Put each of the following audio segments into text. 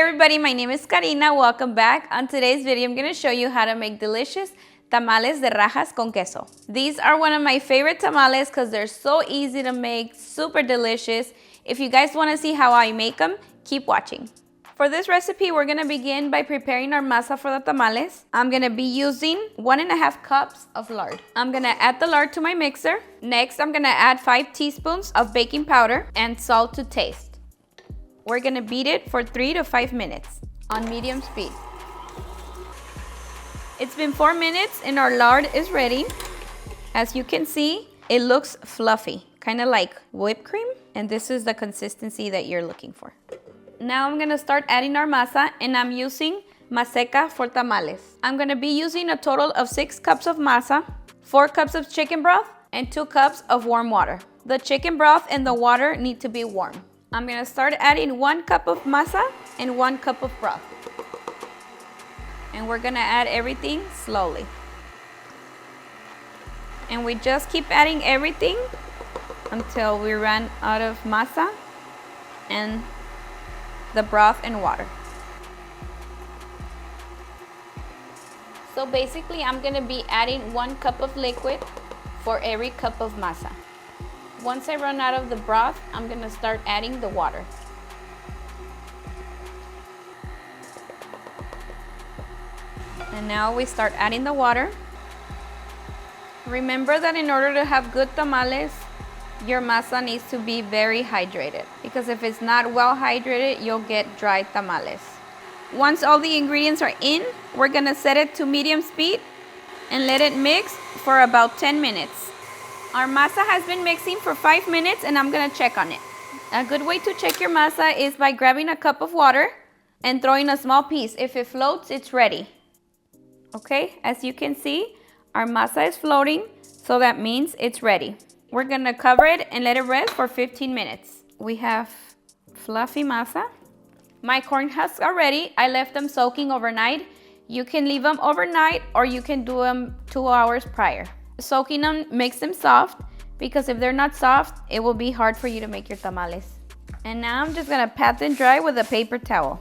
everybody, my name is Karina. Welcome back. On today's video, I'm going to show you how to make delicious tamales de rajas con queso. These are one of my favorite tamales because they're so easy to make, super delicious. If you guys want to see how I make them, keep watching. For this recipe, we're going to begin by preparing our masa for the tamales. I'm going to be using 1.5 cups of lard. I'm going to add the lard to my mixer. Next, I'm going to add 5 teaspoons of baking powder and salt to taste. We're gonna beat it for 3 to 5 minutes on medium speed. It's been 4 minutes and our lard is ready. As you can see, it looks fluffy, kind of like whipped cream, and this is the consistency that you're looking for. Now I'm gonna start adding our masa, and I'm using Maseca for tamales. I'm gonna be using a total of 6 cups of masa, 4 cups of chicken broth, and 2 cups of warm water. The chicken broth and the water need to be warm. I'm gonna start adding 1 cup of masa and 1 cup of broth. And we're gonna add everything slowly. And we just keep adding everything until we run out of masa and the broth and water. So basically, I'm gonna be adding 1 cup of liquid for every cup of masa. Once I run out of the broth, I'm gonna start adding the water. And now we start adding the water. Remember that in order to have good tamales, your masa needs to be very hydrated, because if it's not well hydrated, you'll get dry tamales. Once all the ingredients are in, we're gonna set it to medium speed and let it mix for about 10 minutes. Our masa has been mixing for 5 minutes and I'm gonna check on it. A good way to check your masa is by grabbing a cup of water and throwing a small piece. If it floats, it's ready. Okay, as you can see, our masa is floating, so that means it's ready. We're gonna cover it and let it rest for 15 minutes. We have fluffy masa. My corn husks are ready. I left them soaking overnight. You can leave them overnight or you can do them 2 hours prior. Soaking them makes them soft, because if they're not soft, it will be hard for you to make your tamales. And now I'm just gonna pat them dry with a paper towel.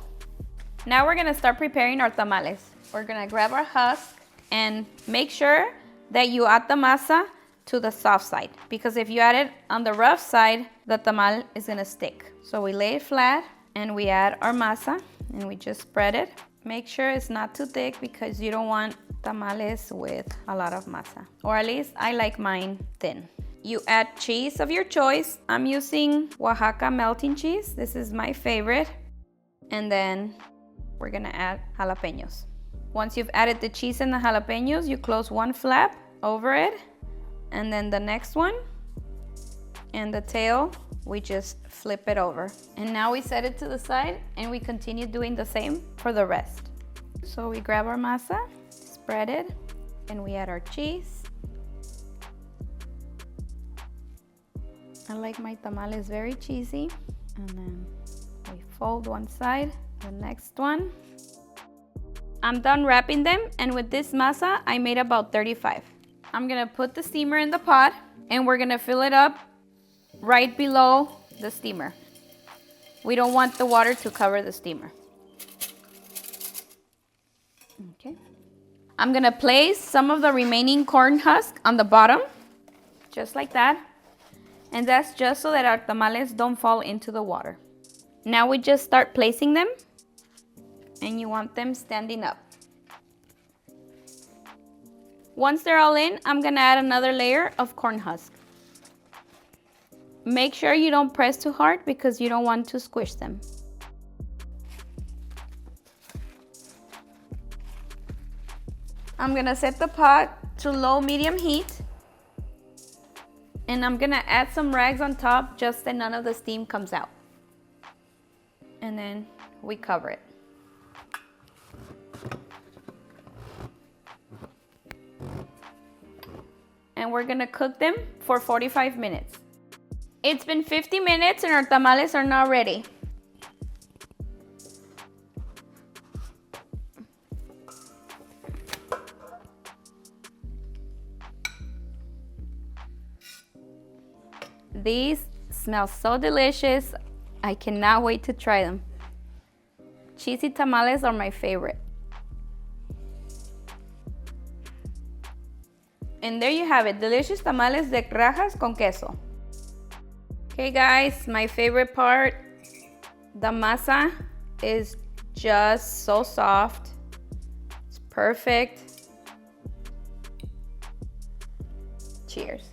Now we're gonna start preparing our tamales. We're gonna grab our husk and make sure that you add the masa to the soft side, because if you add it on the rough side, the tamal is gonna stick. So we lay it flat and we add our masa and we just spread it. Make sure it's not too thick, because you don't want tamales with a lot of masa, or at least I like mine thin. You add cheese of your choice. I'm using Oaxaca melting cheese. This is my favorite. And then we're gonna add jalapeños. Once you've added the cheese and the jalapeños, you close one flap over it, and then the next one, and the tail, we just flip it over. And now we set it to the side and we continue doing the same for the rest. So we grab our masa, spread it, and we add our cheese. I like my tamales very cheesy. And then we fold one side, the next one. I'm done wrapping them, and with this masa, I made about 35. I'm gonna put the steamer in the pot, and we're gonna fill it up right below the steamer. We don't want the water to cover the steamer. Okay. I'm gonna place some of the remaining corn husk on the bottom, just like that. And that's just so that our tamales don't fall into the water. Now we just start placing them, and you want them standing up. Once they're all in, I'm gonna add another layer of corn husk. Make sure you don't press too hard, because you don't want to squish them. I'm gonna set the pot to low-medium heat, and I'm gonna add some rags on top just so none of the steam comes out. And then we cover it. And we're gonna cook them for 45 minutes. It's been 50 minutes and our tamales are now ready. These smell so delicious. I cannot wait to try them. Cheesy tamales are my favorite. And there you have it, delicious tamales de rajas con queso. Okay guys, my favorite part, the masa is just so soft. It's perfect. Cheers.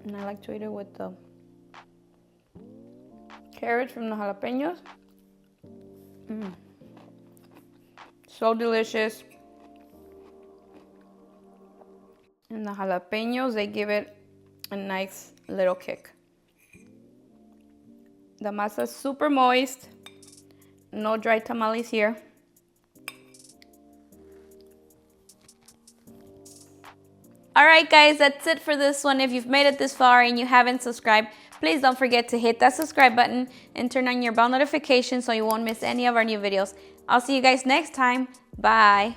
And I like to eat it with the carrots from the jalapeños. So delicious. And the jalapeños, they give it a nice little kick. The masa is super moist. No dry tamales here. Alright guys, that's it for this one. If you've made it this far and you haven't subscribed, please don't forget to hit that subscribe button and turn on your bell notifications so you won't miss any of our new videos. I'll see you guys next time. Bye.